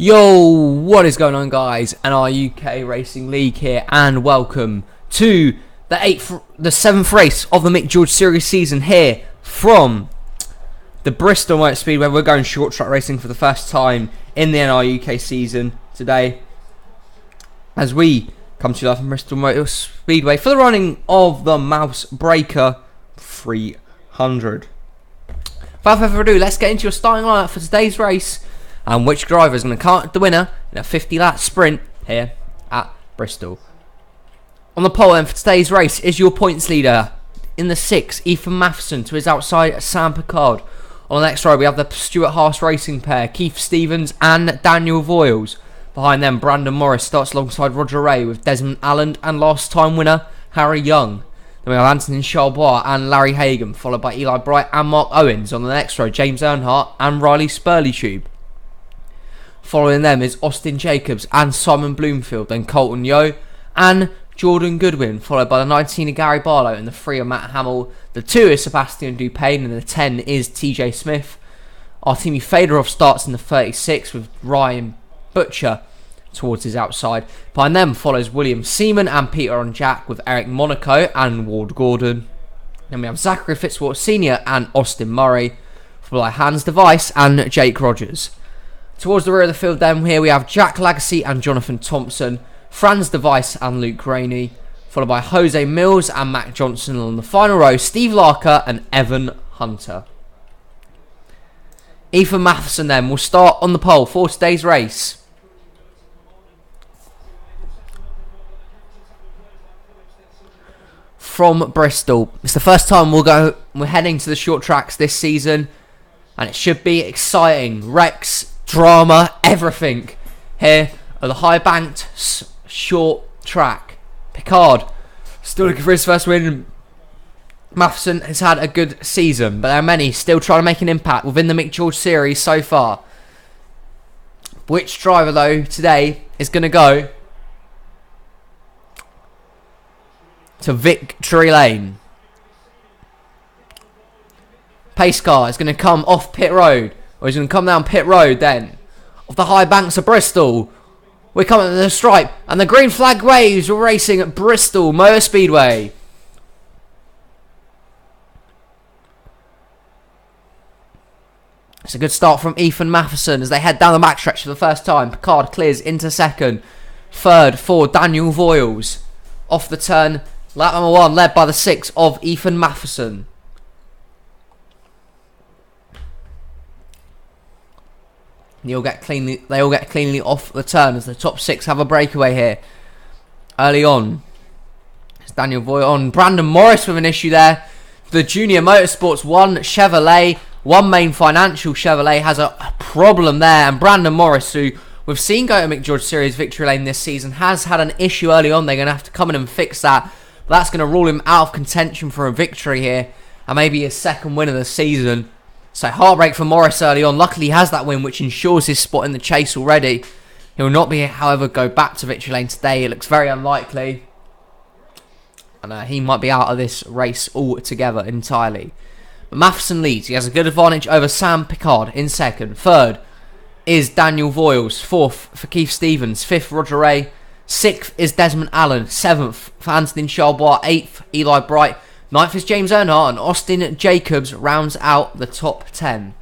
Yo, what is going on, guys? NRUK Racing League here, and welcome to the seventh race of the Mick George Series season here from the Bristol Motor Speedway. We're going short track racing for the first time in the NRUK season today, as we come to you live from Bristol Motor Speedway for the running of the Mousebreaker 300. Without further ado, let's get into your starting lineup for today's race, and which driver is going to cut the winner in a 50-lap sprint here at Bristol. On the pole then for today's race is your points leader in the 6, Ethan Matheson, to his outside Sam Picard. On the next row we have the Stuart Haas racing pair, Keith Stevens and Daniel Voiles. Behind them, Brandon Morris starts alongside Roger Ray with Desmond Allen and last time winner Harry Young. Then we have Anthony Charbois and Larry Hagan, followed by Eli Bright and Mark Owens. On the next row, James Earnhardt and Riley Spurleytube. Following them is Austin Jacobs and Simon Bloomfield, then Colton Yeo and Jordan Goodwin, followed by the 19 of Gary Barlow and the 3 of Matt Hamill. The 2 is Sebastian Dupain and the 10 is TJ Smith. Artemi Fedorov starts in the 36 with Ryan Butcher towards his outside. Behind them follows William Seaman and Peter on Jack with Eric Monaco and Ward Gordon. Then we have Zachary Fitzwater Sr. and Austin Murray, followed by Hans Device and Jake Rogers. Towards the rear of the field then, here we have Jack Lagacy and Jonathan Thompson, Franz Device and Luke Rainey, followed by Jose Mills and Matt Johnson. On the final row, Steve Larker and Evan Hunter. Ethan Matheson then will start on the pole for today's race. From Bristol. It's the first time we're heading to the short tracks this season, and it should be exciting. Wrecks, drama, everything here at the high banked short track. Picard still looking for his first win. Matheson has had a good season, but there are many still trying to make an impact within the Mick George series so far. Which driver though today is going to go to victory lane? Pace car is going to come off pit road, or he's going to come down pit road then, off the high banks of Bristol. We're coming to the stripe, and the green flag waves. We're racing at Bristol Motor Speedway. It's a good start from Ethan Matheson as they head down the backstretch for the first time. Picard clears into second. Third for Daniel Voiles. Off the turn, lap number 1, led by the 6 of Ethan Matheson. They all get cleanly off the turn as the top 6 have a breakaway here. Early on, it's Daniel Voiles on. Brandon Morris with an issue there. The Junior Motorsports 1 Chevrolet, One Main Financial Chevrolet has a problem there. And Brandon Morris, who we've seen go to Mick George Series victory lane this season, has had an issue early on. They're going to have to come in and fix that. But that's going to rule him out of contention for a victory here, and maybe his second win of the season. So heartbreak for Morris early on. Luckily he has that win, which ensures his spot in the chase already. He will not be, however, go back to victory lane today. It looks very unlikely, and he might be out of this race altogether entirely. But Matheson leads. He has a good advantage over Sam Picard in second. Third is Daniel Voiles. Fourth for Keith Stevens. Fifth, Roger Ray. Sixth is Desmond Allen. Seventh for Anthony Charbois. Eighth, Eli Bright. Ninth is James Earnhardt, and Austin Jacobs rounds out the top 10.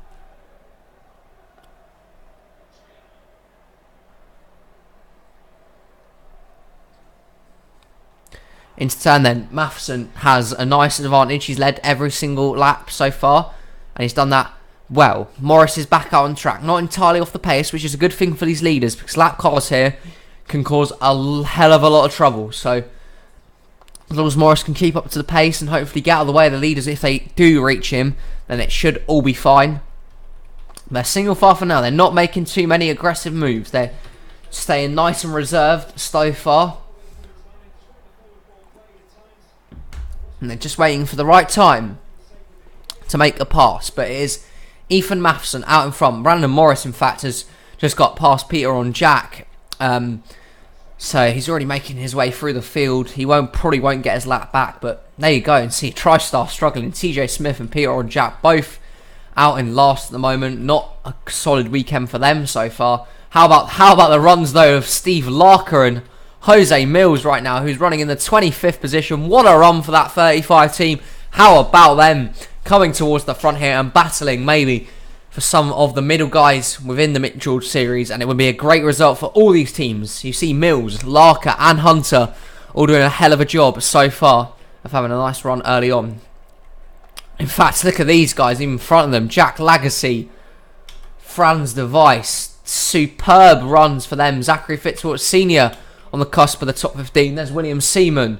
Into turn then, Matheson has a nice advantage. He's led every single lap so far, and he's done that well. Morris is back out on track, not entirely off the pace, which is a good thing for these leaders, because lap cars here can cause a hell of a lot of trouble. So as long as Morris can keep up to the pace and hopefully get out of the way of the leaders if they do reach him, then it should all be fine. They're single file for now. They're not making too many aggressive moves. They're staying nice and reserved so far. And they're just waiting for the right time to make a pass. But it is Ethan Matheson out in front. Brandon Morris, in fact, has just got past Peter on Jack. So he's already making his way through the field. He probably won't get his lap back, but there you go. And see TriStar struggling. TJ Smith and Peter on Jack both out in last at the moment. Not a solid weekend for them so far. How about the runs though of Steve Larker and Jose Mills right now, who's running in the 25th position. What a run for that 35 team. How about them coming towards the front here and battling maybe for some of the middle guys within the Mick George series, and it would be a great result for all these teams. You see Mills, Larker and Hunter all doing a hell of a job so far of having a nice run early on. In fact, look at these guys even in front of them. Jack Lagacy, Franz Device, superb runs for them. Zachary Fitzwater Sr. on the cusp of the top 15. There's William Seaman,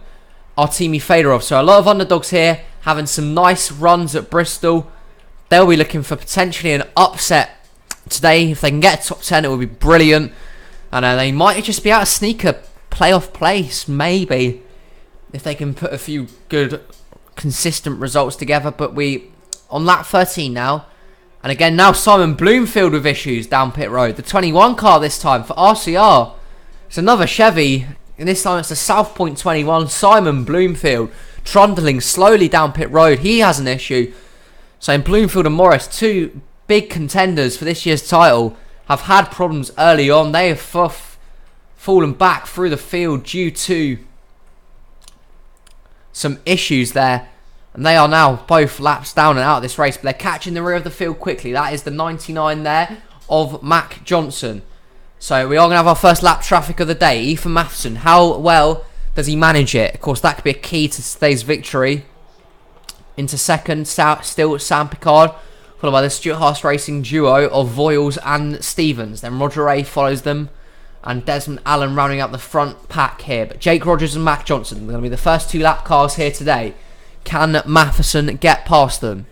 Artemi Fedorov. So a lot of underdogs here having some nice runs at Bristol. They'll be looking for potentially an upset today. If they can get a top 10, it would be brilliant. And they might just be able to sneak a playoff place, maybe, if they can put a few good, consistent results together. But we on lap 13 now. And again, now Simon Bloomfield with issues down pit road. The 21 car this time for RCR. It's another Chevy, and this time it's the South Point 21. Simon Bloomfield trundling slowly down pit road. He has an issue. So in Bloomfield and Morris, two big contenders for this year's title, have had problems early on. They have fallen back through the field due to some issues there. And they are now both laps down and out of this race. But they're catching the rear of the field quickly. That is the 99 there of Mac Johnson. So we are going to have our first lap traffic of the day. Ethan Matheson, how well does he manage it? Of course, that could be a key to today's victory. Into second, still Sam Picard, followed by the Stuart Haas Racing duo of Voiles and Stevens. Then Roger Ray follows them, and Desmond Allen rounding out the front pack here. But Jake Rogers and Mac Johnson are going to be the first two lap cars here today. Can Matheson get past them?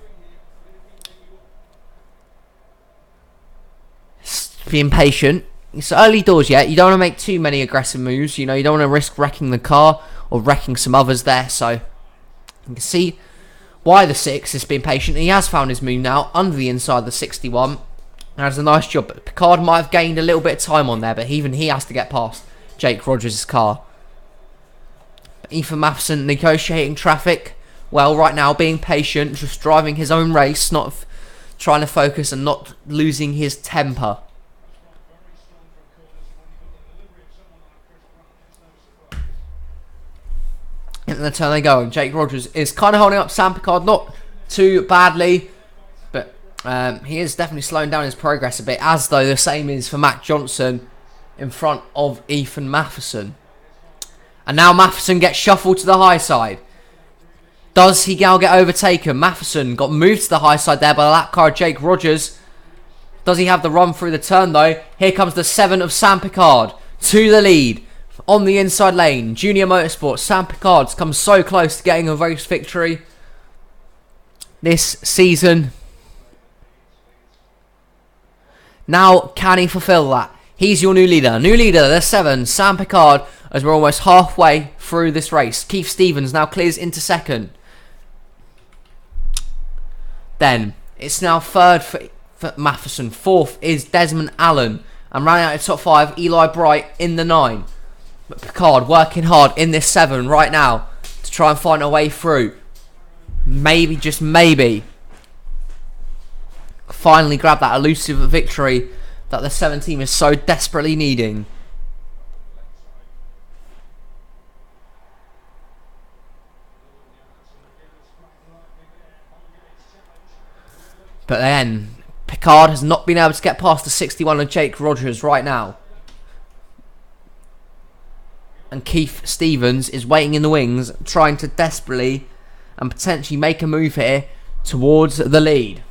Being patient. It's early doors yet. You don't want to make too many aggressive moves. You know, you don't want to risk wrecking the car or wrecking some others there. So you can see why the 6 is being patient. He has found his move now under the inside of the 61. And does a nice job. But Picard might have gained a little bit of time on there, but even he has to get past Jake Rogers' car. But Ethan Matheson negotiating traffic. Well, right now, being patient, just driving his own race, not trying to focus and not losing his temper. Into the turn they go, and Jake Rogers is kind of holding up Sam Picard, not too badly, but he is definitely slowing down his progress a bit, as though the same is for Mac Johnson in front of Ethan Matheson. And now Matheson gets shuffled to the high side. Does he now get overtaken? Matheson got moved to the high side there by the lap car of Jake Rogers. Does he have the run through the turn though? Here comes the 7 of Sam Picard to the lead. On the inside lane, Junior Motorsport, Sam Picard's come so close to getting a race victory this season. Now, can he fulfill that? He's your new leader. New leader, the 7, Sam Picard, as we're almost halfway through this race. Keith Stevens now clears into second. Then, it's now third for Matheson. Fourth is Desmond Allen. And rounding out the top 5, Eli Bright in the 9. But Picard working hard in this 7 right now to try and find a way through. Maybe, just maybe, finally grab that elusive victory that the 7 team is so desperately needing. But then, Picard has not been able to get past the 61 of Jake Rogers right now. And Keith Stevens is waiting in the wings, trying to desperately and potentially make a move here towards the lead.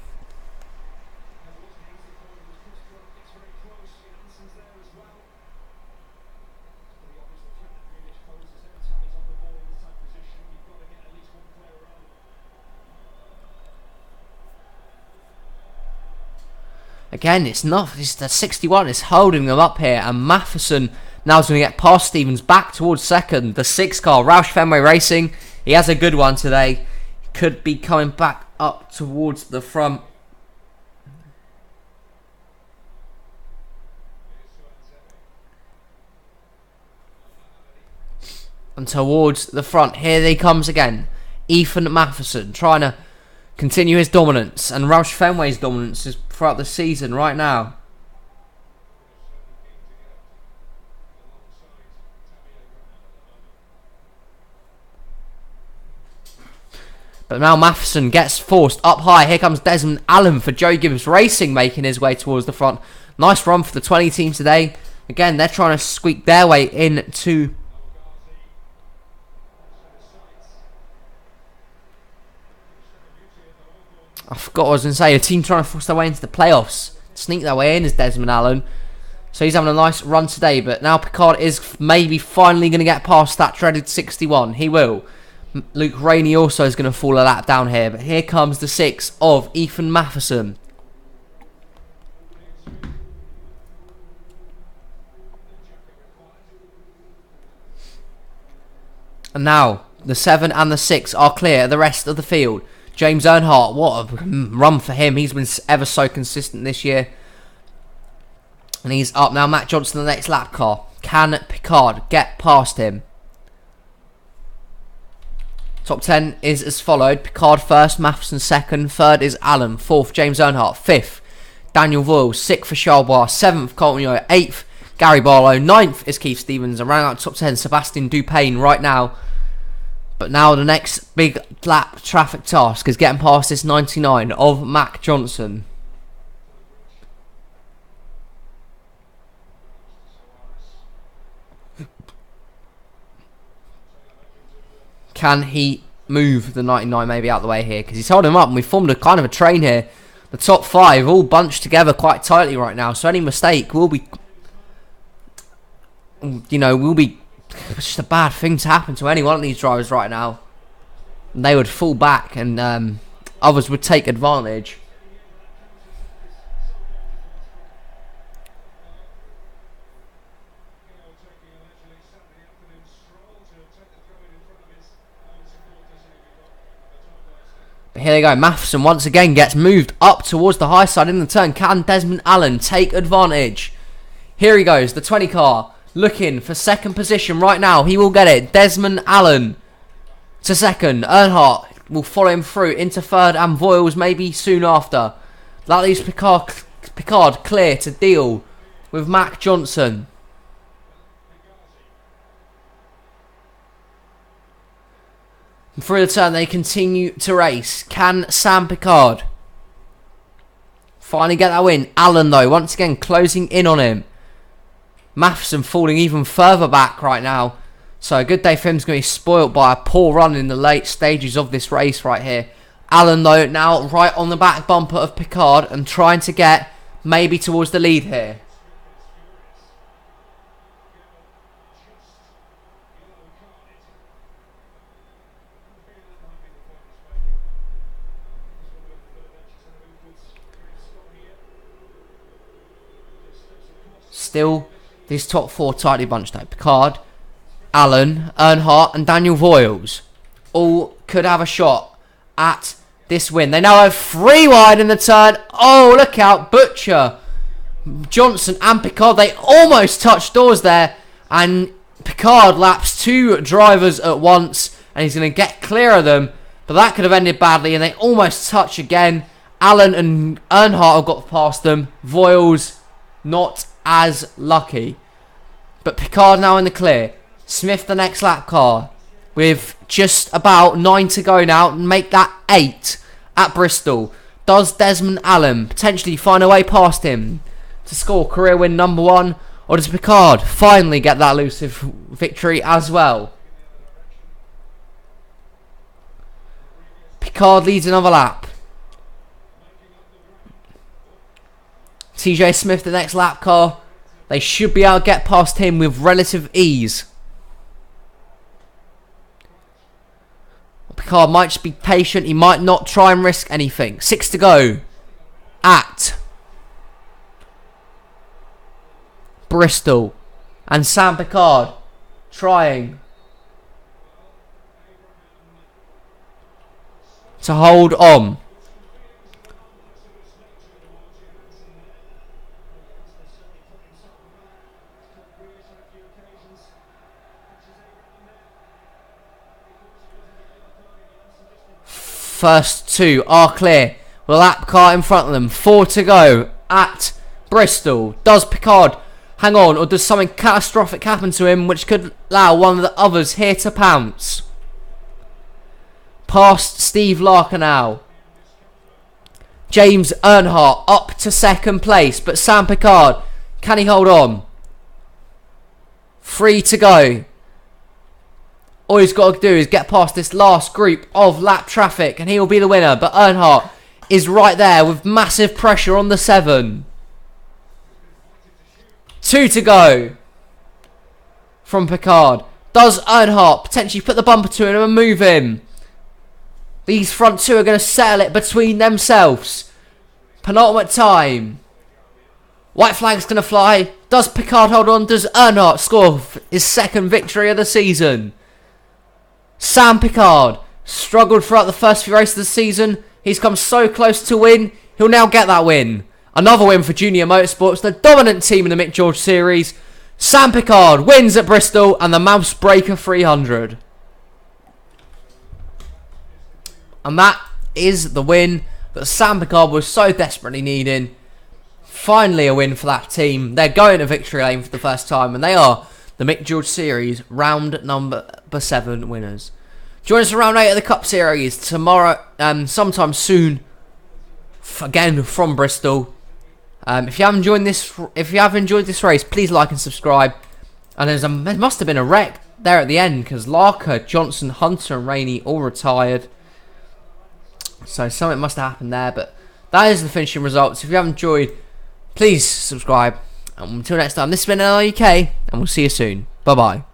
Again, it's the 61 is holding them up here, and Matheson now is going to get past Stevens back towards second. The 6 car, Roush Fenway Racing, he has a good one today. Could be coming back up towards the front. And towards the front, here he comes again. Ethan Matheson trying to continue his dominance, and Roush Fenway's dominance is throughout the season right now. But now Matheson gets forced up high. Here comes Desmond Allen for Joe Gibbs Racing, making his way towards the front. Nice run for the 20 team today. Again, they're trying to squeak their way into... I forgot what I was going to say. A team trying to force their way into the playoffs. Sneak their way in is Desmond Allen. So he's having a nice run today. But now Picard is maybe finally going to get past that dreaded 61. He will. Luke Rainey also is going to fall a lap down here. But here comes the 6 of Ethan Matheson. And now the 7 and the 6 are clear of the rest of the field. James Earnhardt, what a run for him. He's been ever so consistent this year. And he's up now. Matt Johnson, the next lap car. Can Picard get past him? Top 10 is as followed. Picard first, Matheson second, third is Allen, fourth James Earnhardt, fifth Daniel Voiles, sixth for Charles, seventh Colton Yo, eighth Gary Barlow, ninth is Keith Stevens, and round out top 10 Sebastian Dupain right now. But now the next big lap traffic task is getting past this 99 of Mac Johnson. Can he move the 99 maybe out the way here? Because he's holding him up and we formed a kind of a train here. The top 5 all bunched together quite tightly right now. So any mistake will be... will be just a bad thing to happen to any one of these drivers right now. And they would fall back and others would take advantage. But here they go. Matheson once again gets moved up towards the high side in the turn. Can Desmond Allen take advantage? Here he goes. The 20 car looking for second position right now. He will get it. Desmond Allen to second. Earnhardt will follow him through into third and Voiles maybe soon after. That leaves Picard clear to deal with Mac Johnson. And through the turn they continue to race. Can Sam Picard finally get that win? Allen though once again closing in on him. Matheson falling even further back right now. So a good day for him is going to be spoilt by a poor run in the late stages of this race right here. Allen though now right on the back bumper of Picard and trying to get maybe towards the lead here. Still, this top 4 tightly bunched up. Picard, Allen, Earnhardt and Daniel Voiles all could have a shot at this win. They now have 3 wide in the turn. Oh, look out. Butcher, Johnson and Picard, they almost touched doors there. And Picard laps 2 drivers at once and he's going to get clear of them. But that could have ended badly and they almost touch again. Allen and Earnhardt have got past them. Voiles not as lucky. But Picard now in the clear. Smith the next lap car with just about 9 to go now and make that 8 at Bristol. Does Desmond Allen potentially find a way past him to score career win number 1, or does Picard finally get that elusive victory as well? Picard leads another lap. TJ Smith the next lap car. They should be able to get past him with relative ease. Picard might just be patient. He might not try and risk anything. 6 to go at Bristol. And Sam Picard trying to hold on. First 2 are clear. The lap car in front of them. 4 to go at Bristol. Does Picard hang on, or does something catastrophic happen to him which could allow one of the others here to pounce? past Steve Larker now. James Earnhardt up to second place, but Sam Picard, can he hold on? 3 to go. All he's got to do is get past this last group of lap traffic and he will be the winner. But Earnhardt is right there with massive pressure on the 7. 2 to go from Picard. Does Earnhardt potentially put the bumper to him and move him? These front two are going to settle it between themselves. Penultimate time. White flag's going to fly. Does Picard hold on? Does Earnhardt score his second victory of the season? Sam Picard struggled throughout the first few races of the season. He's come so close to win. He'll now get that win. Another win for Junior Motorsports, the dominant team in the Mick George Series. Sam Picard wins at Bristol and the Mousebreaker 300. And that is the win that Sam Picard was so desperately needing. Finally a win for that team. They're going to victory lane for the first time and they are the Mick George Series round number 7 winners. Join us for round 8 of the Cup Series tomorrow, sometime soon. Again from Bristol. If you have enjoyed this race, please like and subscribe. And there must have been a wreck there at the end because Larker, Johnson, Hunter, and Rainey all retired. So something must have happened there. But that is the finishing results. If you have enjoyed, please subscribe. And until next time, this has been NRUK, and we'll see you soon. Bye bye.